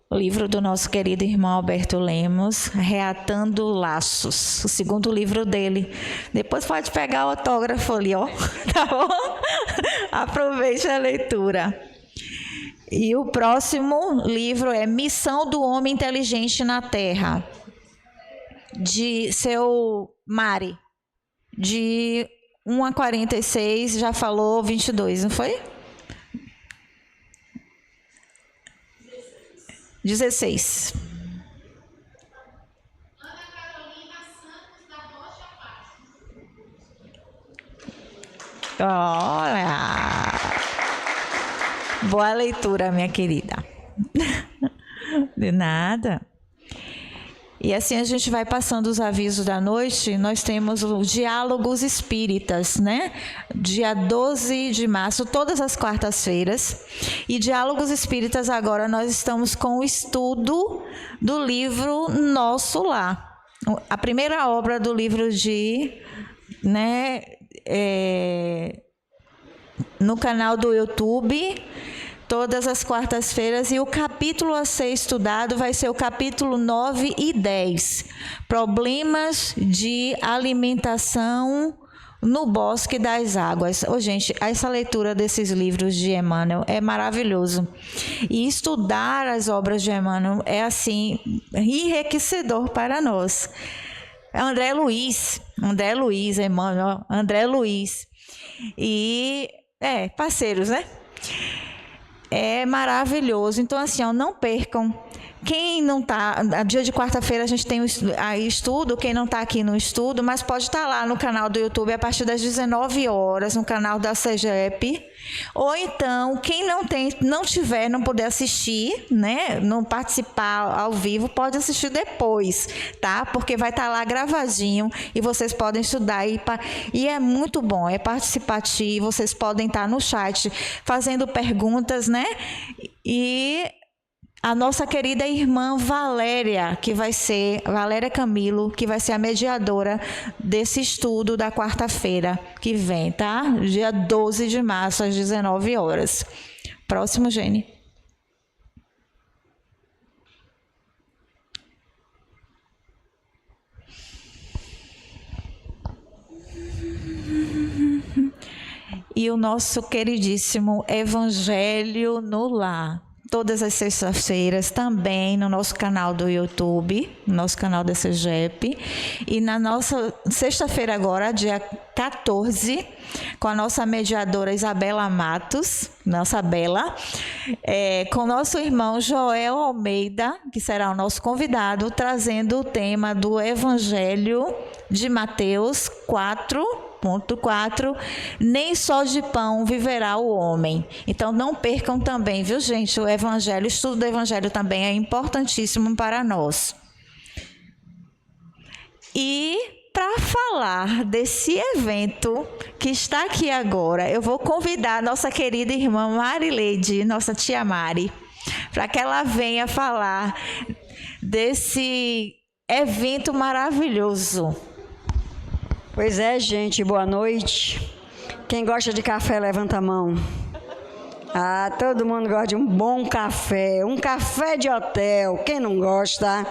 O livro do nosso querido irmão Alberto Lemos, Reatando Laços, o segundo livro dele. Depois pode pegar o autógrafo ali, ó, tá bom? Aproveite a leitura. E o próximo livro é Missão do Homem Inteligente na Terra, de seu Mari, de 1 a 46, já falou 22, não foi? 16. Olha! Boa leitura, minha querida. De nada. E assim a gente vai passando os avisos da noite. Nós temos os Diálogos Espíritas, né? Dia 12 de março, todas as quartas-feiras. E Diálogos Espíritas agora nós estamos com o estudo do livro Nosso Lar. A primeira obra do livro né? No canal do YouTube, todas as quartas-feiras, e o capítulo a ser estudado vai ser o capítulo 9 e 10, Problemas de Alimentação no Bosque das Águas. Gente, essa leitura desses livros de Emmanuel é maravilhoso. E estudar as obras de Emmanuel é, assim, enriquecedor para nós. André Luiz, Emmanuel, André Luiz. E, parceiros, né? É maravilhoso. Então, assim, não percam. Quem não está, dia de quarta-feira a gente tem aí estudo, quem não está aqui no estudo, mas pode estar lá no canal do YouTube a partir das 19 horas, no canal da CEGEP. Ou então, quem não puder assistir, né, não participar ao vivo, pode assistir depois, tá? Porque vai estar lá gravadinho e vocês podem estudar. E é muito bom, é participativo, vocês podem estar no chat fazendo perguntas, né? E a nossa querida irmã Valéria Camilo, que vai ser a mediadora desse estudo da quarta-feira que vem, tá? Dia 12 de março, às 19 horas. Próximo, Gene. E o nosso queridíssimo Evangelho no Lar. todas as sextas-feiras, também no nosso canal do YouTube, no nosso canal da CEGEP. E na nossa sexta-feira agora, dia 14, com a nossa mediadora Isabela Matos, nossa Bela, com o nosso irmão Joel Almeida, que será o nosso convidado, trazendo o tema do Evangelho de Mateus 4.4, nem só de pão viverá o homem. Então não percam também, viu, gente? O Evangelho, o estudo do Evangelho também é importantíssimo para nós. E para falar desse evento que está aqui agora, eu vou convidar a nossa querida irmã Marileide, nossa tia Mari, para que ela venha falar desse evento maravilhoso. Pois é, gente, boa noite. Quem gosta de café, levanta a mão. Ah, todo mundo gosta de um bom café, um café de hotel. Quem não gosta?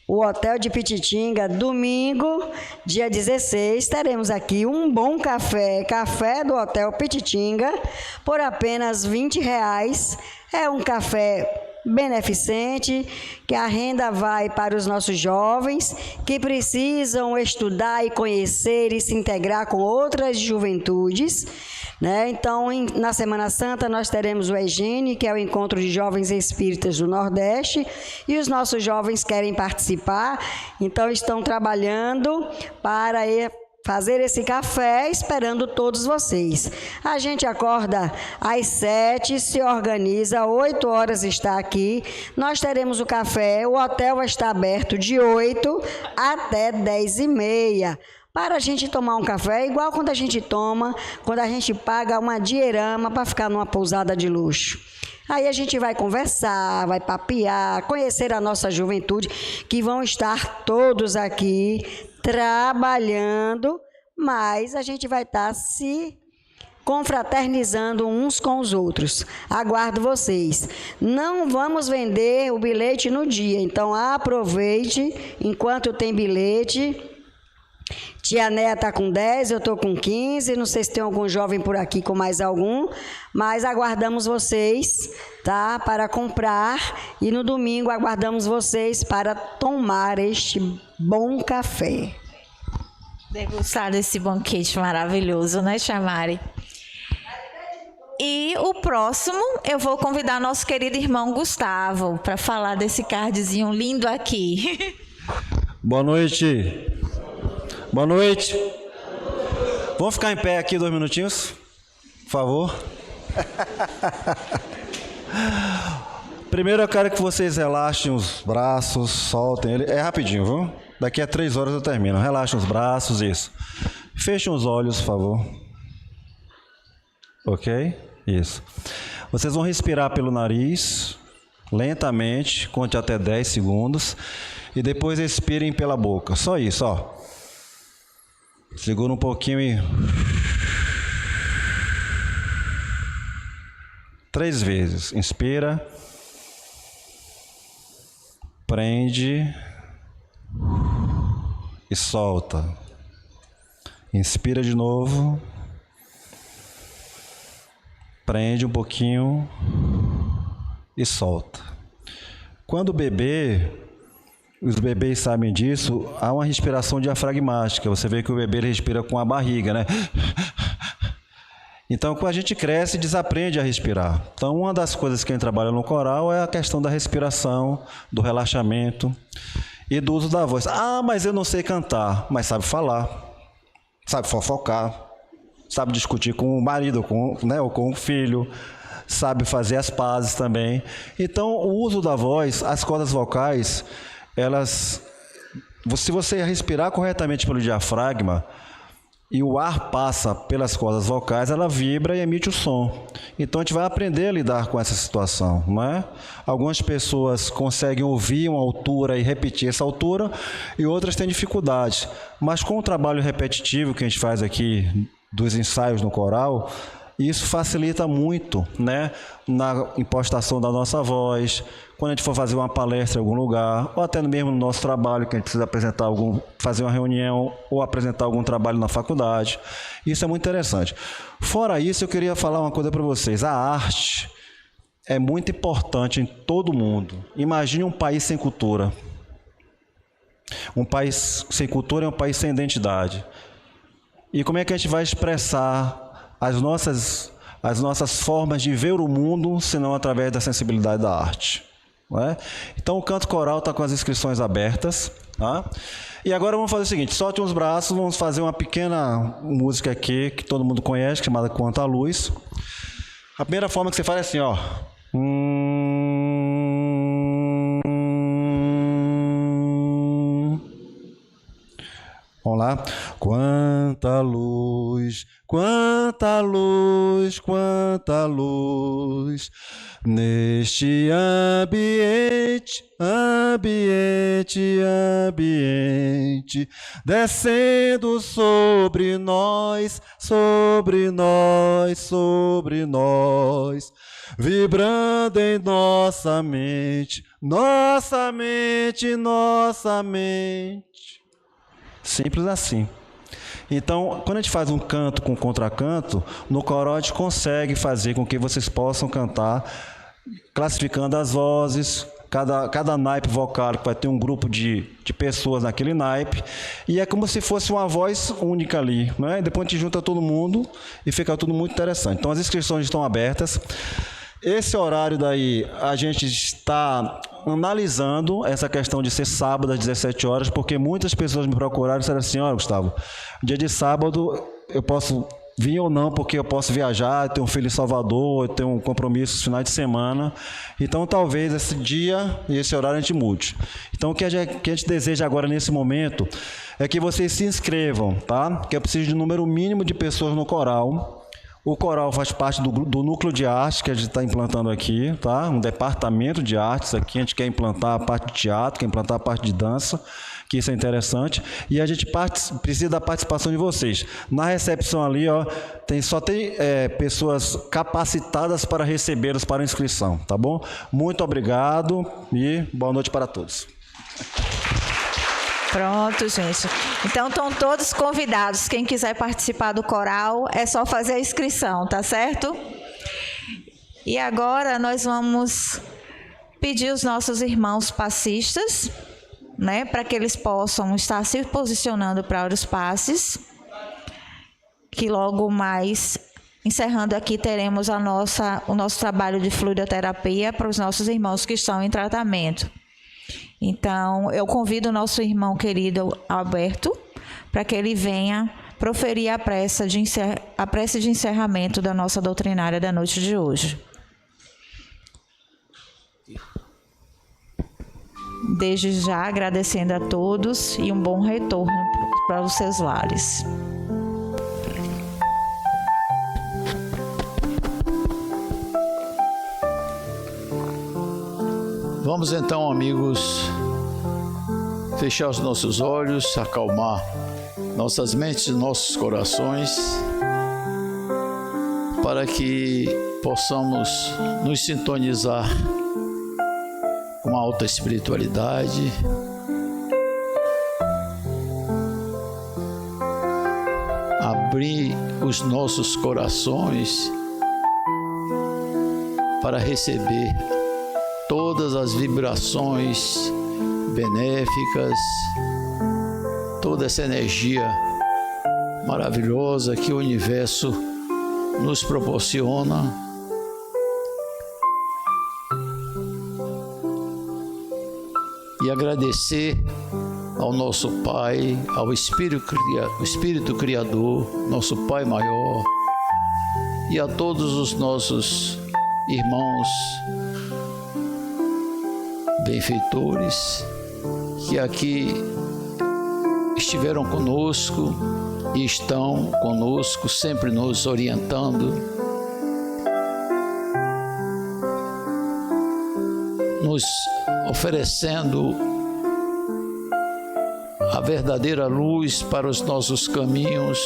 O Hotel de Pititinga, domingo, dia 16, teremos aqui um bom café, café do Hotel Pititinga, por apenas R$20. É um café beneficente, que a renda vai para os nossos jovens que precisam estudar e conhecer e se integrar com outras juventudes, né? Então, na Semana Santa, nós teremos o EGENE, que é o Encontro de Jovens Espíritas do Nordeste, e os nossos jovens querem participar, então estão trabalhando para fazer esse café, esperando todos vocês. A gente acorda às 7, se organiza, 8 horas está aqui. Nós teremos o café, o hotel vai estar aberto de 8 até 10h30. Para a gente tomar um café, igual quando a gente paga uma dinheirama para ficar numa pousada de luxo. Aí a gente vai conversar, vai papear, conhecer a nossa juventude, que vão estar todos aqui trabalhando, mas a gente vai estar se confraternizando uns com os outros. Aguardo vocês. Não vamos vender o bilhete no dia, então aproveite enquanto tem bilhete. Tia Néia está com 10, eu estou com 15, não sei se tem algum jovem por aqui com mais algum, mas aguardamos vocês, tá, para comprar, e no domingo aguardamos vocês para tomar este bom café. Degustar desse banquete maravilhoso, né, tia Mari? E o próximo, eu vou convidar nosso querido irmão Gustavo para falar desse cardzinho lindo aqui. Boa noite. Boa noite. Vamos ficar em pé aqui 2 minutinhos, por favor. Primeiro eu quero que vocês relaxem os braços, soltem ele. É rapidinho, viu? Daqui a 3 horas eu termino. Relaxem os braços, isso. Fechem os olhos, por favor. Ok? Isso. Vocês vão respirar pelo nariz, lentamente, conte até 10 segundos. E depois expirem pela boca. Só isso, ó. Segura um pouquinho e... 3 vezes. Inspira. Prende. E solta. Inspira de novo. Prende um pouquinho. E solta. Quando beber... Os bebês sabem disso, há uma respiração diafragmática. Você vê que o bebê respira com a barriga, né? Então, quando a gente cresce, desaprende a respirar. Então, uma das coisas que a gente trabalha no coral é a questão da respiração, do relaxamento e do uso da voz. Ah, mas eu não sei cantar. Mas sabe falar, sabe fofocar, sabe discutir com o marido, ou com o filho, sabe fazer as pazes também. Então, o uso da voz, as cordas vocais... se você respirar corretamente pelo diafragma e o ar passa pelas cordas vocais, ela vibra e emite o som. Então a gente vai aprender a lidar com essa situação, não é? Algumas pessoas conseguem ouvir uma altura e repetir essa altura, e outras têm dificuldade. Mas com o trabalho repetitivo que a gente faz aqui dos ensaios no coral, isso facilita muito, né, na impostação da nossa voz, quando a gente for fazer uma palestra em algum lugar, ou até mesmo no nosso trabalho, que a gente precisa fazer uma reunião ou apresentar algum trabalho na faculdade. Isso é muito interessante. Fora isso, eu queria falar uma coisa para vocês. A arte, é muito importante em todo mundo. Imagine um país sem cultura. Um país sem cultura é um país sem identidade. E como é que a gente vai expressar as nossas formas de ver o mundo, se não através da sensibilidade da arte? Não é? Então o canto coral está com as inscrições abertas. Tá? E agora vamos fazer o seguinte, solte os braços, vamos fazer uma pequena música aqui, que todo mundo conhece, chamada Quanto à Luz. A primeira forma que você faz é assim, ó. Vamos lá. Quanta luz, quanta luz, quanta luz, neste ambiente, ambiente, ambiente, descendo sobre nós, sobre nós, sobre nós, vibrando em nossa mente, nossa mente, nossa mente. Simples assim. Então, quando a gente faz um canto com contracanto, no coral a gente consegue fazer com que vocês possam cantar, classificando as vozes, cada naipe vocálico vai ter um grupo de pessoas naquele naipe, e é como se fosse uma voz única ali, né? Depois a gente junta todo mundo e fica tudo muito interessante. Então, as inscrições estão abertas. Esse horário daí, a gente está analisando essa questão de ser sábado às 17 horas, porque muitas pessoas me procuraram e disseram assim, olha, Gustavo, dia de sábado eu posso vir ou não, porque eu posso viajar, eu tenho um filho em Salvador, eu tenho um compromisso nos finais de semana, então talvez esse dia e esse horário a gente mude. Então o que a gente deseja agora nesse momento é que vocês se inscrevam, tá? Que eu preciso de um número mínimo de pessoas no coral. O coral faz parte do núcleo de arte que a gente está implantando aqui, tá? Um departamento de artes aqui, a gente quer implantar a parte de teatro, quer implantar a parte de dança, que isso é interessante, e a gente precisa da participação de vocês. Na recepção ali, ó, só tem pessoas capacitadas para recebê-los para inscrição, tá bom? Muito obrigado e boa noite para todos. Pronto, gente. Então, estão todos convidados. Quem quiser participar do coral, é só fazer a inscrição, tá certo? E agora nós vamos pedir os nossos irmãos passistas, né, para que eles possam estar se posicionando para os passes, que logo mais, encerrando aqui, teremos o nosso trabalho de fluidoterapia para os nossos irmãos que estão em tratamento. Então, eu convido o nosso irmão querido Alberto para que ele venha proferir a prece de encerramento da nossa doutrinária da noite de hoje. Desde já, agradecendo a todos e um bom retorno para os seus lares. Vamos então, amigos, fechar os nossos olhos, acalmar nossas mentes e nossos corações, para que possamos nos sintonizar com a alta espiritualidade, abrir os nossos corações para receber todas as vibrações benéficas, toda essa energia maravilhosa que o universo nos proporciona. E agradecer ao nosso Pai, ao Espírito Criador, nosso Pai maior, e a todos os nossos irmãos benfeitores que aqui estiveram conosco e estão conosco, sempre nos orientando, nos oferecendo a verdadeira luz para os nossos caminhos,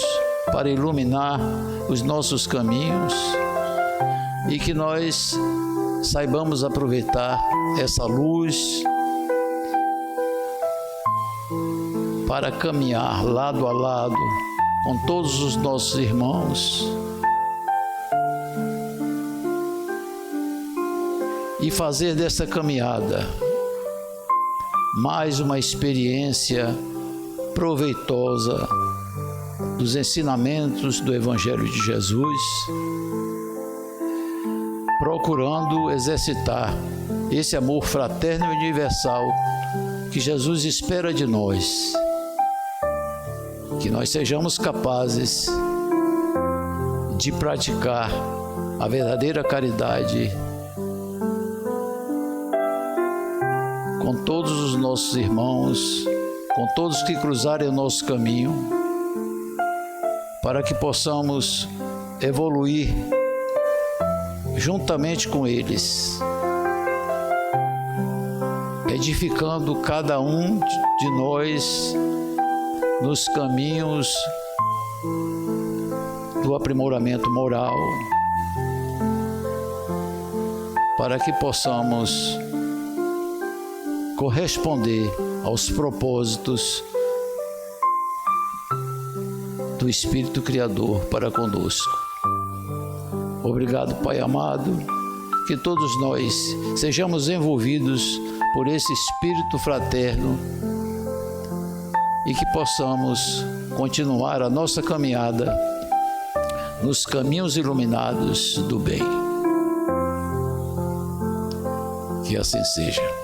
para iluminar os nossos caminhos, e que nós saibamos aproveitar essa luz para caminhar lado a lado com todos os nossos irmãos e fazer dessa caminhada mais uma experiência proveitosa dos ensinamentos do Evangelho de Jesus, procurando exercitar esse amor fraterno e universal que Jesus espera de nós, que nós sejamos capazes de praticar a verdadeira caridade com todos os nossos irmãos, com todos que cruzarem o nosso caminho, para que possamos evoluir juntamente com eles, edificando cada um de nós nos caminhos do aprimoramento moral, para que possamos corresponder aos propósitos do Espírito Criador para conosco. Obrigado, Pai amado, que todos nós sejamos envolvidos por esse Espírito fraterno e que possamos continuar a nossa caminhada nos caminhos iluminados do bem. Que assim seja.